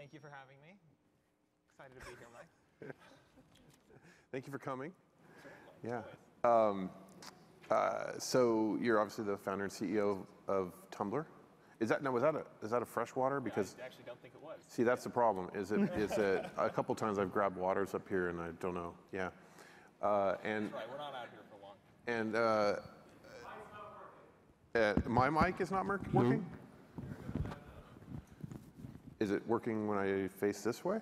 Thank you for having me. Excited to be here, Mike. Thank you for coming. Yeah. So you're obviously the founder and CEO of Tumblr. Is that a freshwater? Because I actually don't think it was. see, that's the problem. Is it a couple times I've grabbed waters up here and I don't know. Yeah. And That's right. We're not out here for long. And my mic is not working. Is it working when I face this way?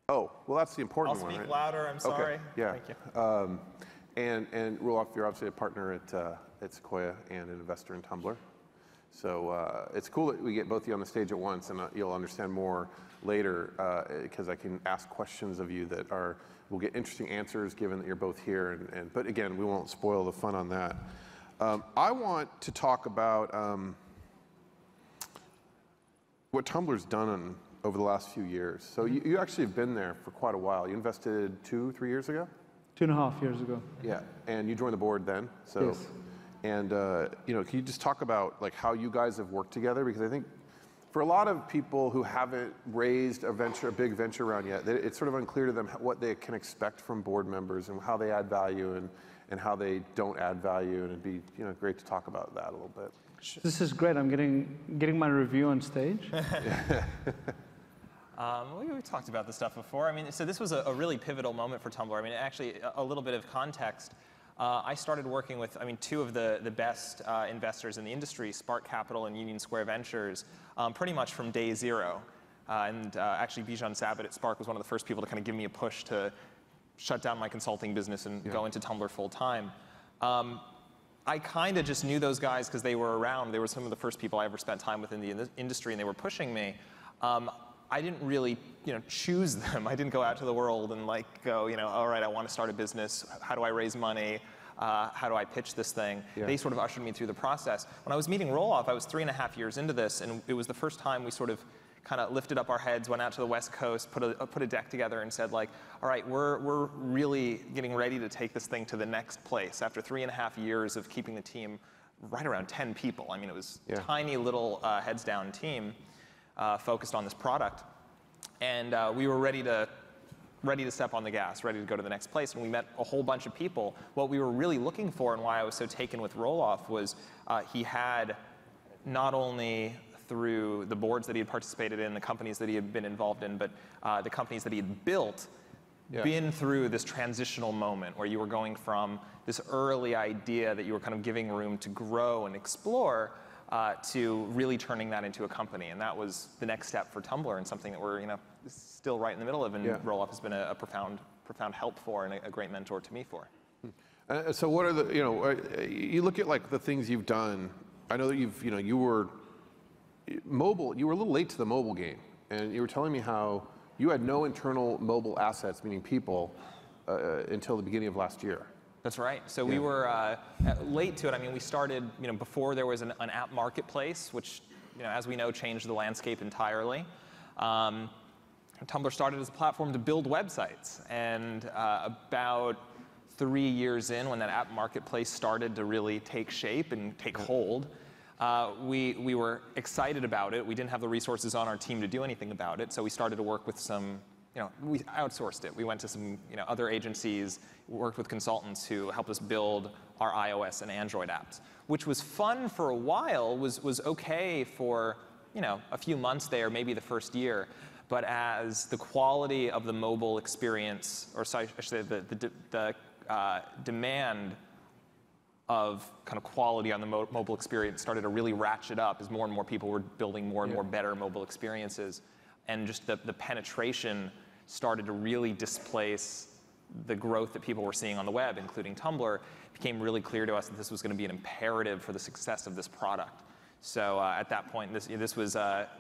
Oh, well, that's the important one, I'll speak right? louder. I'm sorry. Okay. Yeah. Thank you. And Roelof, you're obviously a partner at Sequoia and an investor in Tumblr. So it's cool that we get both of you on the stage at once, and you'll understand more later because I can ask questions of you that will get interesting answers given that you're both here. But again, we won't spoil the fun on that. I want to talk about what Tumblr's done over the last few years. So you actually have been there for quite a while. You invested 2-3 years ago? 2.5 years ago. Yeah, and you joined the board then. So, yes. And can you just talk about like how you guys have worked together? Because I think for a lot of people who haven't raised a big venture round yet, it's sort of unclear to them what they can expect from board members and how they add value and how they don't add value. And it'd be great to talk about that a little bit. This is great. I'm getting my review on stage. We talked about this stuff before. I mean, so this was a really pivotal moment for Tumblr. I mean, actually, a little bit of context. I started working with, two of the best investors in the industry, Spark Capital and Union Square Ventures, pretty much from day zero. Actually, Bijan Sabit at Spark was one of the first people to kind of give me a push to shut down my consulting business and go into Tumblr full time. I kind of just knew those guys because they were around. They were some of the first people I ever spent time with in the industry, and they were pushing me. I didn't really, choose them. I didn't go out to the world and go, all right, I want to start a business. How do I raise money? How do I pitch this thing? Yeah. They sort of ushered me through the process. When I was meeting Roelof, I was 3.5 years into this, and it was the first time we sort of kind of lifted up our heads, went out to the West Coast, put a deck together and said all right, we're really getting ready to take this thing to the next place. After 3.5 years of keeping the team right around 10 people. I mean, it was a tiny little heads down team focused on this product. And we were ready to step on the gas, ready to go to the next place. And we met a whole bunch of people. What we were really looking for and why I was so taken with Roelof was he had not only through the boards that he had participated in, the companies that he had been involved in, but the companies that he had built, been through this transitional moment where you were going from this early idea that you were kind of giving room to grow and explore to really turning that into a company. And that was the next step for Tumblr and something that we're still right in the middle of, and Roelof has been a profound help for and a great mentor to me for. So what are the, you look at the things you've done. I know that you were mobile, you were a little late to the mobile game, and you were telling me how you had no internal mobile assets, meaning people, until the beginning of last year. That's right. So we were late to it. I mean, we started, before there was an app marketplace, which, as we know, changed the landscape entirely. Tumblr started as a platform to build websites, and about 3 years in, when that app marketplace started to really take shape and take hold, we were excited about it. We didn't have the resources on our team to do anything about it, so we started to work with some, we outsourced it. We went to some other agencies, worked with consultants who helped us build our iOS and Android apps, which was fun for a while, was okay for a few months there, maybe the first year. But as the quality of the mobile experience, or sorry, I should say the demand of kind of quality on the mobile experience started to really ratchet up as more and more people were building more and more better mobile experiences. And just the penetration started to really displace the growth that people were seeing on the web, including Tumblr. It became really clear to us that this was going to be an imperative for the success of this product. So at that point, this was at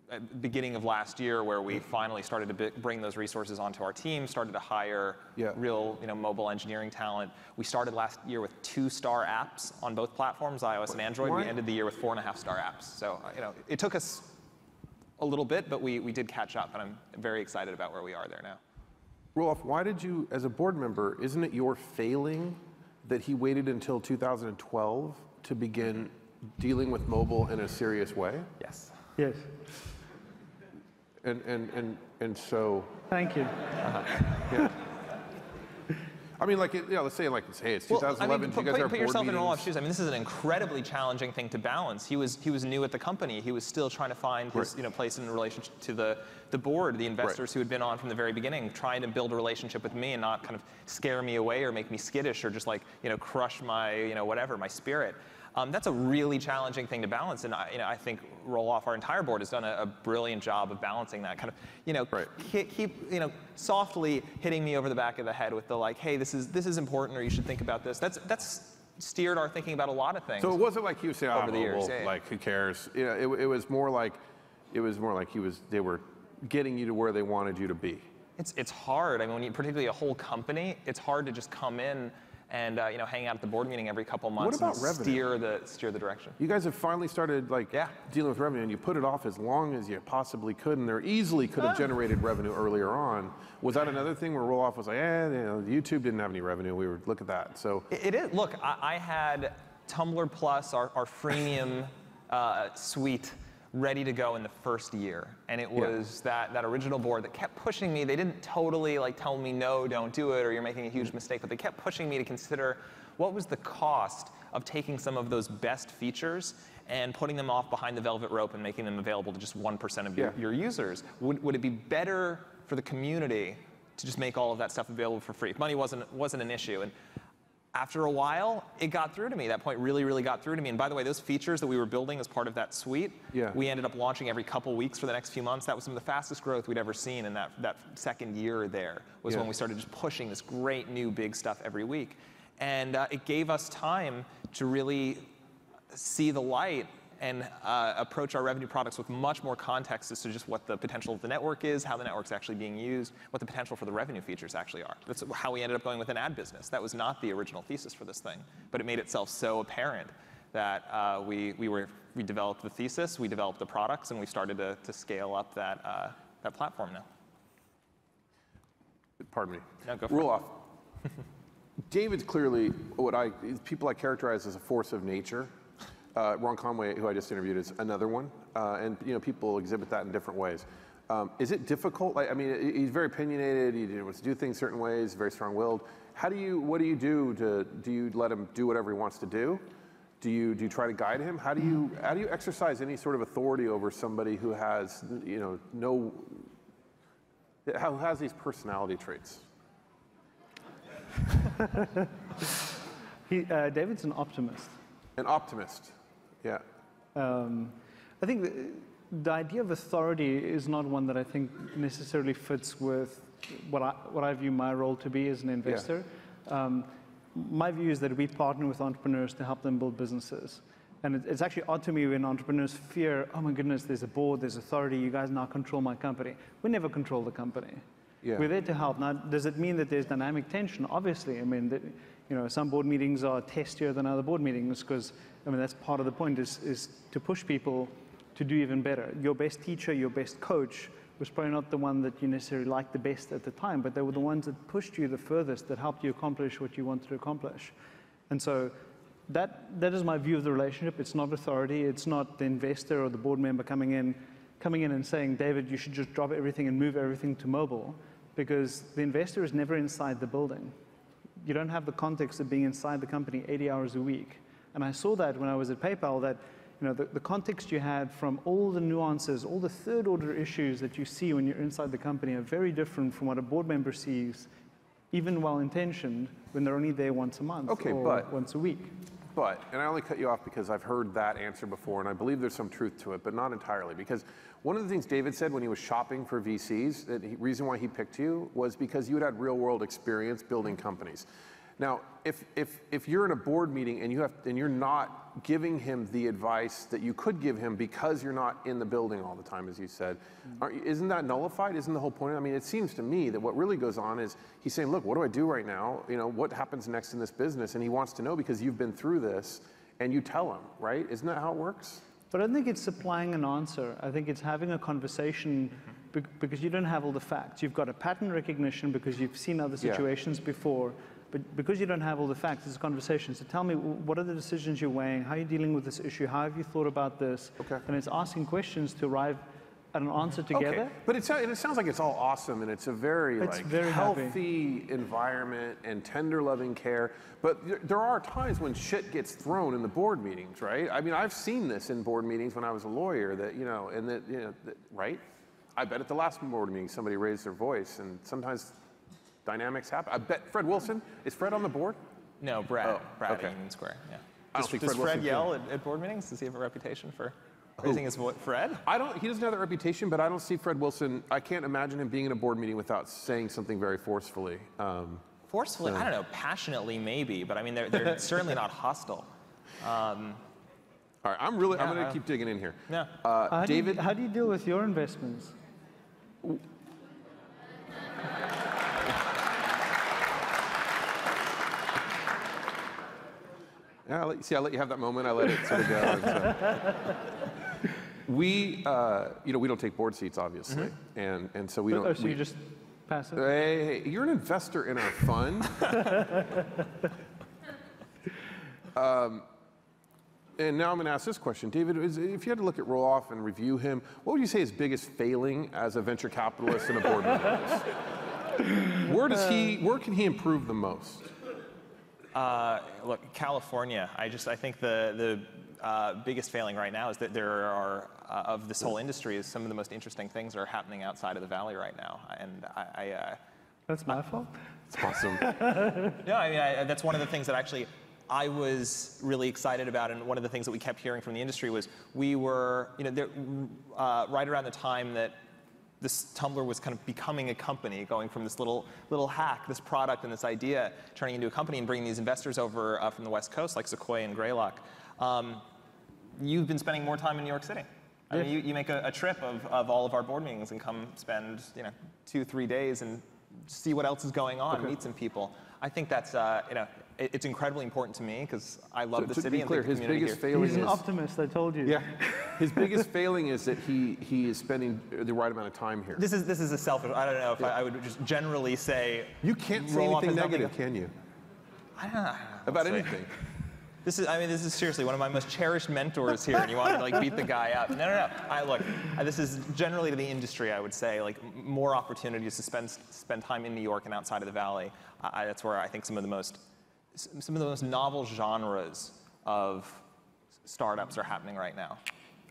the beginning of last year where we finally started to bring those resources onto our team, started to hire real mobile engineering talent. We started last year with 2-star apps on both platforms, iOS and Android. We ended the year with 4.5-star apps. So it took us a little bit, but we did catch up, and I'm very excited about where we are there now. Roelof, why did you, as a board member, isn't it your failing that he waited until 2012 to begin dealing with mobile in a serious way? Yes. Yes. And so, Thank you. yeah. I mean, like, let's say, like, hey, it's 2011. Well, you guys are put yourself in board Roloff's meetings. shoes. I mean, this is an incredibly challenging thing to balance. He was new at the company. He was still trying to find his place in relationship to the board, the investors who had been on from the very beginning, trying to build a relationship with me and not kind of scare me away or make me skittish or just like crush my whatever, my spirit. That's a really challenging thing to balance, and I think Roloff, our entire board, has done a brilliant job of balancing that. Kind of, keep softly hitting me over the back of the head with the like, hey, this is important, or you should think about this. That's steered our thinking about a lot of things. So it wasn't like he was saying, over the years, like who cares? It was more like they were getting you to where they wanted you to be. It's hard. I mean, particularly a whole company, it's hard to just come in and hang out at the board meeting every couple months What about and revenue? steer the direction. You guys have finally started dealing with revenue, and you put it off as long as you possibly could, and there easily could have generated revenue earlier on. Was that another thing where Roloff was like, YouTube didn't have any revenue? We were look at that. So it is. Look, I had Tumblr Plus, our freemium suite, ready to go in the first year, and it was that original board that kept pushing me. They didn't totally tell me no, don't do it, or you're making a huge mistake, but they kept pushing me to consider what was the cost of taking some of those best features and putting them off behind the velvet rope and making them available to just 1% of your users. Would it be better for the community to just make all of that stuff available for free? Money wasn't an issue. And after a while, it got through to me. That point really, really got through to me. And by the way, those features that we were building as part of that suite, we ended up launching every couple weeks for the next few months. That was some of the fastest growth we'd ever seen in that second year there, was when we started just pushing this great new big stuff every week. And it gave us time to really see the light and approach our revenue products with much more context as to just what the potential of the network is, how the network's actually being used, what the potential for the revenue features actually are. That's how we ended up going with an ad business. That was not the original thesis for this thing, but it made itself so apparent that we developed the thesis, we developed the products, and we started to scale up that platform now. Pardon me. No, go for it. Roloff. David's clearly people I characterize as a force of nature. Ron Conway, who I just interviewed, is another one, and people exhibit that in different ways. Is it difficult? He's very opinionated. He wants to do things certain ways. Very strong-willed. What do you do do you let him do whatever he wants to do? Do you try to guide him? How do you exercise any sort of authority over somebody who has who has these personality traits? David's an optimist. An optimist. Yeah. I think the idea of authority is not one that I think necessarily fits with what I view my role to be as an investor. My view is that we partner with entrepreneurs to help them build businesses. And it's actually odd to me when entrepreneurs fear, oh my goodness, there's a board, there's authority, you guys now control my company. We never control the company. Yeah. We're there to help. Now, does it mean that there's dynamic tension? Obviously. I mean, some board meetings are testier than other board meetings because, that's part of the point is to push people to do even better. Your best teacher, your best coach was probably not the one that you necessarily liked the best at the time, but they were the ones that pushed you the furthest, that helped you accomplish what you wanted to accomplish. And so that is my view of the relationship. It's not authority. It's not the investor or the board member coming in and saying, David, you should just drop everything and move everything to mobile, because the investor is never inside the building. You don't have the context of being inside the company 80 hours a week. And I saw that when I was at PayPal, that the context you had from all the nuances, all the third order issues that you see when you're inside the company are very different from what a board member sees, even well-intentioned, when they're only there once a month or once a week. And I only cut you off because I've heard that answer before, and I believe there's some truth to it, but not entirely. Because one of the things David said when he was shopping for VCs, the reason why he picked you was because you had real-world experience building companies. Now, if you're in a board meeting and you're not giving him the advice that you could give him because you're not in the building all the time, as you said, isn't that nullified? Isn't the whole point? I mean, it seems to me that what really goes on is he's saying, look, what do I do right now? What happens next in this business? And he wants to know because you've been through this and you tell him, right? Isn't that how it works? But I don't think it's supplying an answer. I think it's having a conversation because you don't have all the facts. You've got a pattern recognition because you've seen other situations before. But because you don't have all the facts, it's a conversation. So tell me, what are the decisions you're weighing? How are you dealing with this issue? How have you thought about this? Okay. And it's asking questions to arrive at an answer together. Okay. But it sounds like it's all awesome, and it's a very healthy environment and tender, loving care. But there are times when shit gets thrown in the board meetings, right? I mean, I've seen this in board meetings when I was a lawyer. Right? I bet at the last board meeting somebody raised their voice, and sometimes dynamics happen. I bet Fred Wilson, is Fred on the board? No, Brad. Oh, Brad okay. at Union Square. Yeah. I don't think Does Fred Fred Wilson yell at board meetings? Does he have a reputation for raising his voice? Fred? He doesn't have that reputation, but I don't see Fred Wilson. I can't imagine him being in a board meeting without saying something very forcefully. Forcefully? I don't know. Passionately, maybe, but I mean, they're certainly not hostile. All right, I'm going to keep digging in here. Yeah. David, how do you deal with your investments? Yeah, I let you have that moment. I let it sort of go. We don't take board seats, obviously, and so we don't. So you just pass it? Hey, you're an investor in our fund. And now I'm going to ask this question, David. If you had to look at roll-off and review him, what would you say his biggest failing as a venture capitalist and a board member is? Where can he improve the most? Look, California. I think the biggest failing right now is that there are of this whole industry is some of the most interesting things are happening outside of the valley right now, and That's my fault. It's awesome. No, I mean that's one of the things that actually I was really excited about, and one of the things that we kept hearing from the industry was we were, right around the time that this Tumblr was kind of becoming a company, going from this little hack, this product and this idea, turning into a company and bringing these investors over from the West Coast, like Sequoia and Greylock. You've been spending more time in New York City. I mean, you make a trip of all of our board meetings and come spend 2-3 days and see what else is going on, meet some people. I think that's it's incredibly important to me because I love the city and the community here. His biggest failing He's an optimist, I told you. Yeah. His biggest failing is that he is spending the right amount of time here. This is a selfish. I don't know if I would just generally say. You can't say anything negative, can you? I don't know. About anything. This is seriously one of my most cherished mentors here, and you want to beat the guy up. No. Look, this is generally to the industry, I would say, more opportunities to spend time in New York and outside of the Valley. That's where I think some of the most novel genres of startups are happening right now.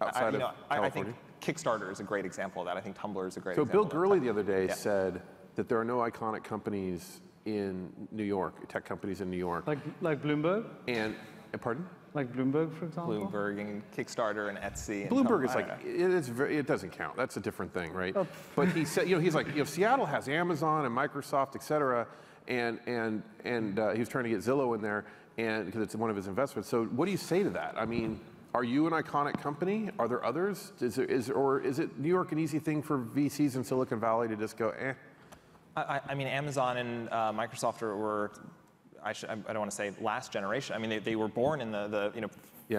Outside of California? I think Kickstarter is a great example of that. I think Tumblr is a great example. So Bill Gurley the other day said that there are no iconic companies in New York, tech companies in New York. Like Bloomberg? And pardon? Like Bloomberg, for example? Bloomberg and Kickstarter and Etsy. Bloomberg is it doesn't count. That's a different thing, right? Oh. But he said, he's like, Seattle has Amazon and Microsoft, et cetera, and he was trying to get Zillow in there, and because it's one of his investments. So what do you say to that? I mean, are you an iconic company? Are there others? Or is it New York an easy thing for VCs in Silicon Valley to just go, eh? I mean, Amazon and Microsoft were. I don't want to say last generation. I mean, they were born in the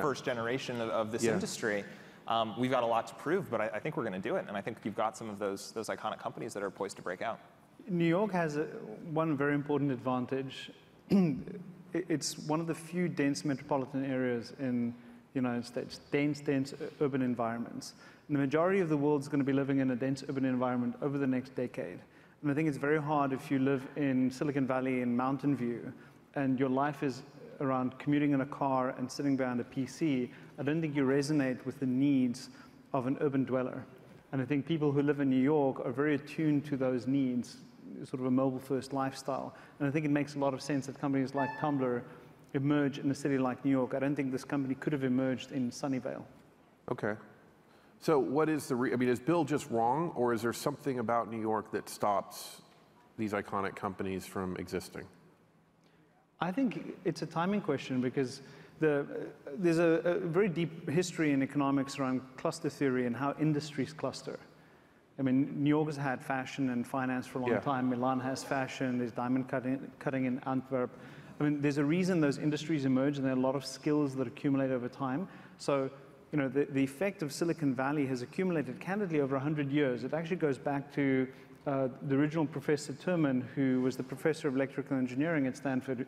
first generation of this industry. We've got a lot to prove, but I think we're going to do it, and I think you've got some of those iconic companies that are poised to break out. New York has one very important advantage. It's one of the few dense metropolitan areas in the United States, dense urban environments. And the majority of the world's going to be living in a dense urban environment over the next decade. And I think it's very hard if you live in Silicon Valley in Mountain View and your life is around commuting in a car and sitting behind a PC. I don't think you resonate with the needs of an urban dweller. And I think people who live in New York are very attuned to those needs, sort of a mobile-first lifestyle. And I think it makes a lot of sense that companies like Tumblr emerge in a city like New York. I don't think this company could have emerged in Sunnyvale. Okay. So what is is Bill just wrong, or is there something about New York that stops these iconic companies from existing? I think it's a timing question because there's a very deep history in economics around cluster theory and how industries cluster. I mean, New York has had fashion and finance for a long time. Milan has fashion. There's diamond cutting in Antwerp. I mean, there's a reason those industries emerge, and there are a lot of skills that accumulate over time. So, the effect of Silicon Valley has accumulated candidly over 100 years. It actually goes back to the original Professor Thurman, who was the professor of electrical engineering at Stanford,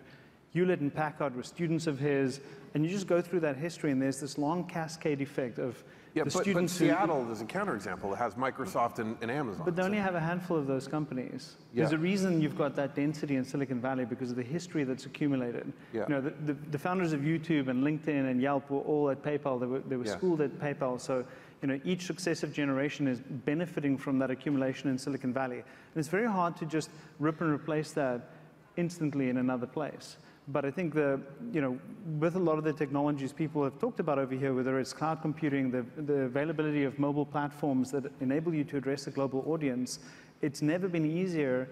Hewlett and Packard were students of his, and you just go through that history, and there's this long cascade effect of the students. But Seattle is a counterexample. It has Microsoft and Amazon. But they only have a handful of those companies. Yeah. There's a reason you've got that density in Silicon Valley because of the history that's accumulated. Yeah. You know, the founders of YouTube and LinkedIn and Yelp were all at PayPal. They were schooled at PayPal. So, you know, each successive generation is benefiting from that accumulation in Silicon Valley. And it's very hard to just rip and replace that instantly in another place. But I think with a lot of the technologies people have talked about over here, whether it's cloud computing, the availability of mobile platforms that enable you to address a global audience, it's never been easier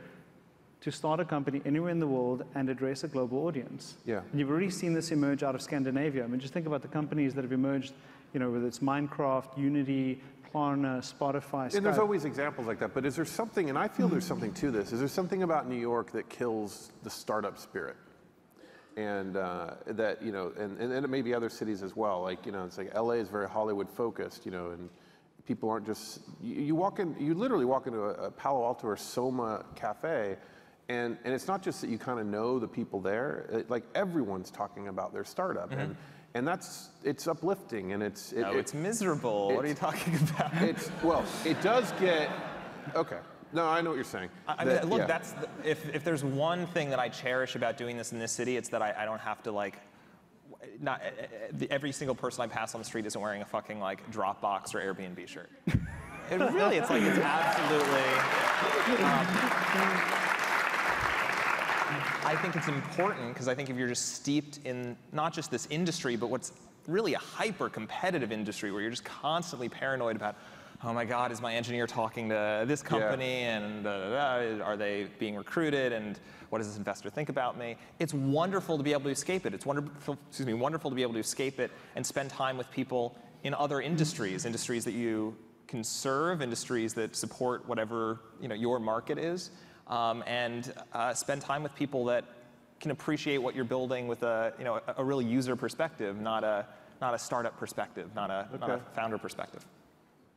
to start a company anywhere in the world and address a global audience. Yeah. And you've already seen this emerge out of Scandinavia. I mean, just think about the companies that have emerged, you know, whether it's Minecraft, Unity, Klarna, Spotify, Skype. And there's always examples like that, but is there something, and I feel there's something to this, is there something about New York that kills the startup spirit? And that, you know, and it may be other cities as well. Like, you know, it's like LA is very Hollywood focused, you know, and people aren't just, you literally walk into a Palo Alto or Soma cafe, and it's not just that you kind of know the people there, like everyone's talking about their startup. Mm-hmm. And it's uplifting, and it's miserable. What are you talking about? Well, it does get, okay. No, I know what you're saying. I mean, look, if there's one thing that I cherish about doing this in this city, it's that I don't have to, like, every single person I pass on the street isn't wearing a fucking, like, Dropbox or Airbnb shirt. It's absolutely, I think it's important, because I think if you're just steeped in not just this industry, but what's really a hyper-competitive industry where you're just constantly paranoid about, oh my God, is my engineer talking to this company, and are they being recruited, and what does this investor think about me? It's wonderful to be able to escape it. It's wonderful to be able to escape it and spend time with people in other industries that you can serve, industries that support whatever, you know, your market is, and spend time with people that can appreciate what you're building with a real user perspective, not a startup perspective, not a founder perspective.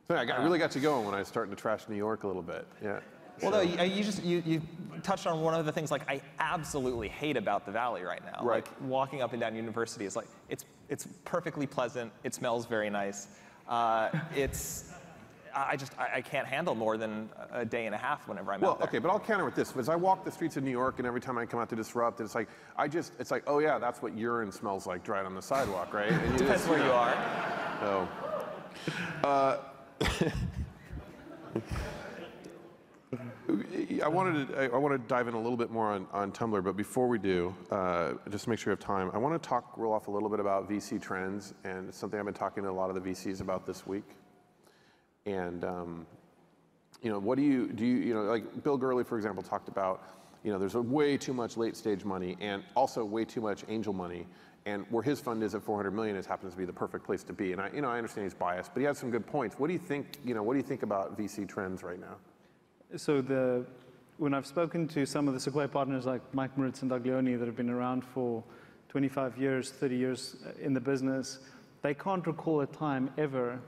So I really got you going when I was starting to trash New York a little bit. Yeah. Well, no, you touched on one of the things, like, I absolutely hate about the Valley right now. Right. Like, walking up and down University is like, it's perfectly pleasant. It smells very nice. I can't handle more than a day and a half whenever I'm out there. Okay, but I'll counter with this. As I walk the streets of New York, and every time I come out to Disrupt, it's like, oh yeah, that's what urine smells like dried on the sidewalk, right? And Depends where you are. So, I want to dive in a little bit more on Tumblr, but before we do, just to make sure we have time, I want to roll off a little bit about VC trends, and it's something I've been talking to a lot of the VCs about this week. And you know, what do you know, like Bill Gurley, for example, talked about, you know, there's way too much late stage money and also way too much angel money. And where his fund is at 400 million, it happens to be the perfect place to be. And I understand he's biased, but he has some good points. What do you think? You know, what do you think about VC trends right now? So when I've spoken to some of the Sequoia partners like Mike Moritz and Doug Leone that have been around for 25 years, 30 years in the business, they can't recall a time ever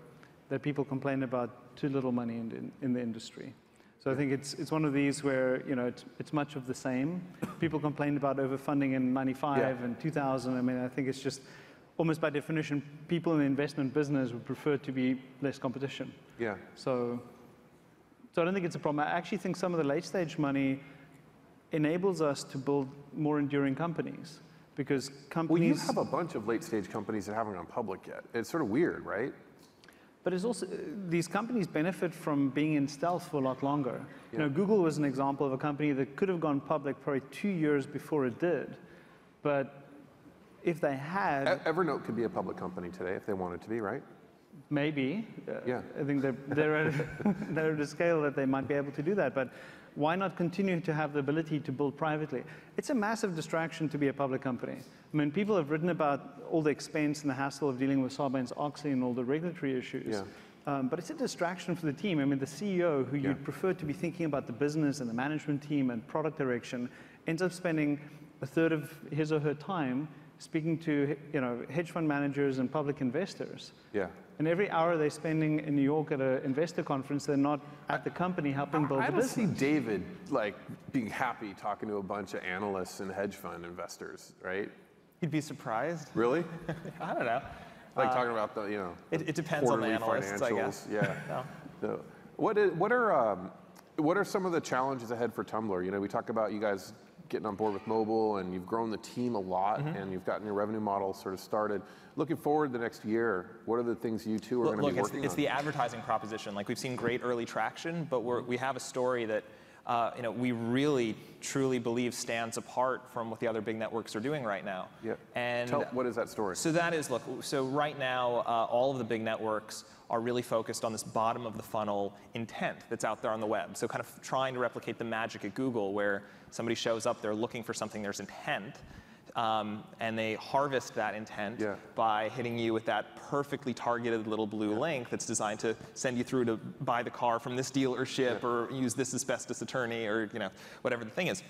that people complain about too little money in the industry. So I think it's one of these where, you know, it's much of the same. People complained about overfunding in 95 and 2000. I mean, I think it's just almost by definition, people in the investment business would prefer to be less competition. Yeah. So I don't think it's a problem. I actually think some of the late stage money enables us to build more enduring companies, because companies. Well, you have a bunch of late stage companies that haven't gone public yet. It's sort of weird, right? But it's also, these companies benefit from being in stealth for a lot longer. You know, Google was an example of a company that could have gone public probably 2 years before it did. But if they had... Evernote could be a public company today if they wanted to be, right? Maybe. Yeah. I think they're at a scale that they might be able to do that. But why not continue to have the ability to build privately? It's a massive distraction to be a public company. I mean, people have written about all the expense and the hassle of dealing with Sarbanes-Oxley and all the regulatory issues. Yeah. But it's a distraction for the team. I mean, the CEO, who you'd prefer to be thinking about the business and the management team and product direction, ends up spending a third of his or her time speaking to, you know, hedge fund managers and public investors. Yeah. And every hour they're spending in New York at an investor conference, they're not at the company helping build I the don't see business. David like being happy talking to a bunch of analysts and hedge fund investors, right? You'd be surprised. Really? I don't know. Like talking about the, It depends on the quarterly analysts, I guess. financials. Yeah. No. So, what are some of the challenges ahead for Tumblr? We talk about you guys getting on board with mobile, and you've grown the team a lot, and you've gotten your revenue model sort of started. Looking forward the next year, what are the things you two are going to be working on? It's the advertising proposition. Like, we've seen great early traction, but we have a story that we really, truly believe stands apart from what the other big networks are doing right now. Yeah. And what is that story? So that is, look, so right now, all of the big networks are really focused on this bottom of the funnel intent that's out there on the web. So kind of trying to replicate the magic at Google, where somebody shows up, they're looking for something, there's intent, and they harvest that intent by hitting you with that perfectly targeted little blue link that's designed to send you through to buy the car from this dealership or use this asbestos attorney, or whatever the thing is.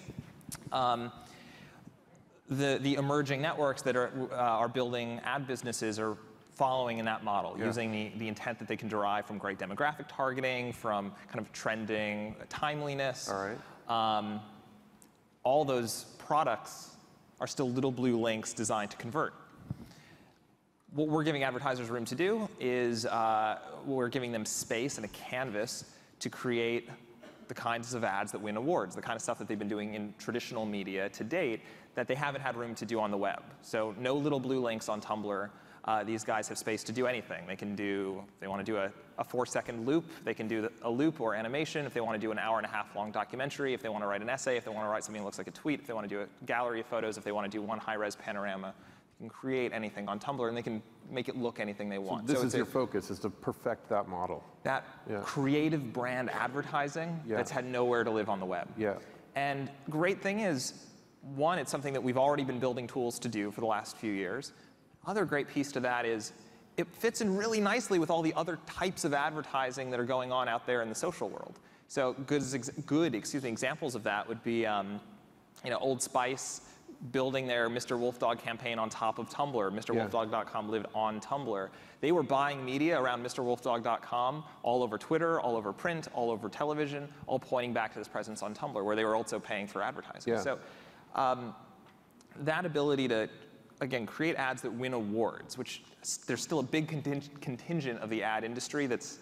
The emerging networks that are building ad businesses are following in that model, using the intent that they can derive from great demographic targeting, from kind of trending timeliness. All right. All those products are still little blue links designed to convert. What we're giving advertisers room to do is we're giving them space and a canvas to create the kinds of ads that win awards, the kind of stuff that they've been doing in traditional media to date that they haven't had room to do on the web. So no little blue links on Tumblr. These guys have space to do anything. They can do, if they want to do a 4-second loop, they can do a loop or animation. If they want to do an hour-and-a-half long documentary, if they want to write an essay, if they want to write something that looks like a tweet, if they want to do a gallery of photos, if they want to do one high-res panorama, they can create anything on Tumblr, and they can make it look anything they want. So this is your focus, is to perfect that model. That creative brand advertising that's had nowhere to live on the web. Yeah. And great thing is, one, it's something that we've already been building tools to do for the last few years. Other great piece to that is it fits in really nicely with all the other types of advertising that are going on out there in the social world. So good examples of that would be Old Spice building their Mr. Wolf Dog campaign on top of Tumblr. MrWolfDog.com lived on Tumblr. They were buying media around MrWolfDog.com all over Twitter, all over print, all over television, all pointing back to this presence on Tumblr, where they were also paying for advertising. So that ability to, again, create ads that win awards, which there's still a big contingent of the ad industry that's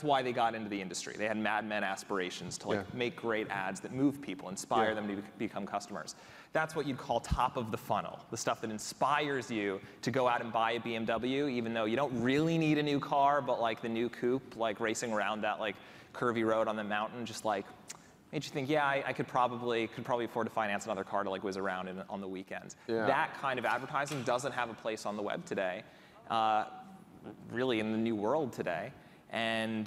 why they got into the industry. They had Mad Men aspirations to make great ads that move people, inspire them to become customers. That's what you'd call top of the funnel, the stuff that inspires you to go out and buy a BMW, even though you don't really need a new car, but like the new coupe, like racing around that like curvy road on the mountain, just like made you think, I could probably afford to finance another car to like whiz around on the weekends. That kind of advertising doesn't have a place on the web today, really in the new world today. And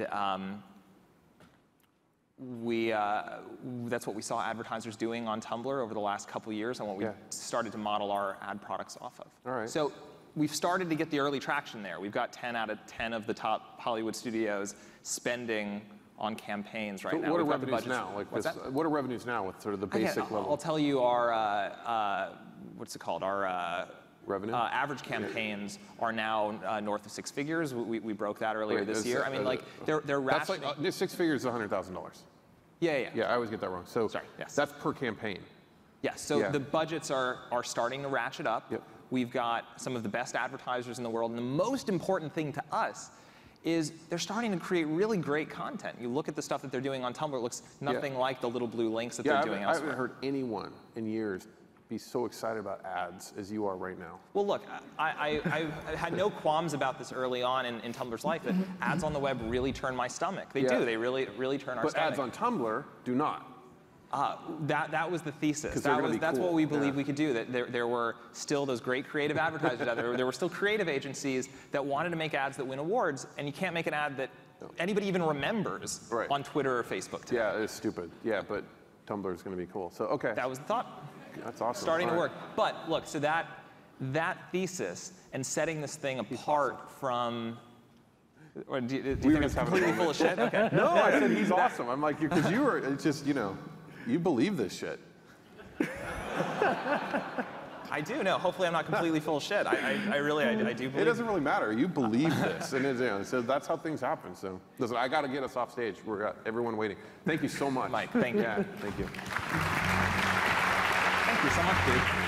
that's what we saw advertisers doing on Tumblr over the last couple of years, and what we started to model our ad products off of. All right. So we've started to get the early traction there. We've got 10 out of 10 of the top Hollywood studios spending on campaigns right now. What are revenues now? What are revenues now with sort of the basic level? I'll tell you our, what's it called? Our revenue? Average campaigns are now north of 6 figures. We broke that earlier this year. I mean, like, they're rationing. That's like, 6 figures is $100,000. Yeah. Yeah, I always get that wrong. So sorry, yes. That's per campaign. Yes, so the budgets are starting to ratchet up. We've got some of the best advertisers in the world, and the most important thing to us is they're starting to create really great content. You look at the stuff that they're doing on Tumblr, it looks nothing like the little blue links that they're doing elsewhere. I haven't heard anyone in years be so excited about ads as you are right now. Well, look, I had no qualms about this early on in Tumblr's life, that ads on the web really turn my stomach. They do, they really turn our stomach. But ads on Tumblr do not. That was the thesis. That's cool. what we believed we could do. That there were still those great creative advertisers out there. There were still creative agencies that wanted to make ads that win awards, and you can't make an ad that anybody even remembers on Twitter or Facebook today. Yeah, it's stupid. Yeah, but Tumblr is going to be cool. So okay. That was the thought. That's awesome. Starting to work. But look, so that thesis and setting this thing apart from. Or do you think it's completely full of shit? Okay. No, I said he's awesome. I'm like, because you were, it's just, you believe this shit. I do know. Hopefully, I'm not completely full of shit. I really, I do believe. It doesn't really matter. You believe this, and it's, so that's how things happen. So listen, I got to get us off stage. We've got everyone waiting. Thank you so much, Mike. Thank you. Yeah, thank you. Thank you so much, dude.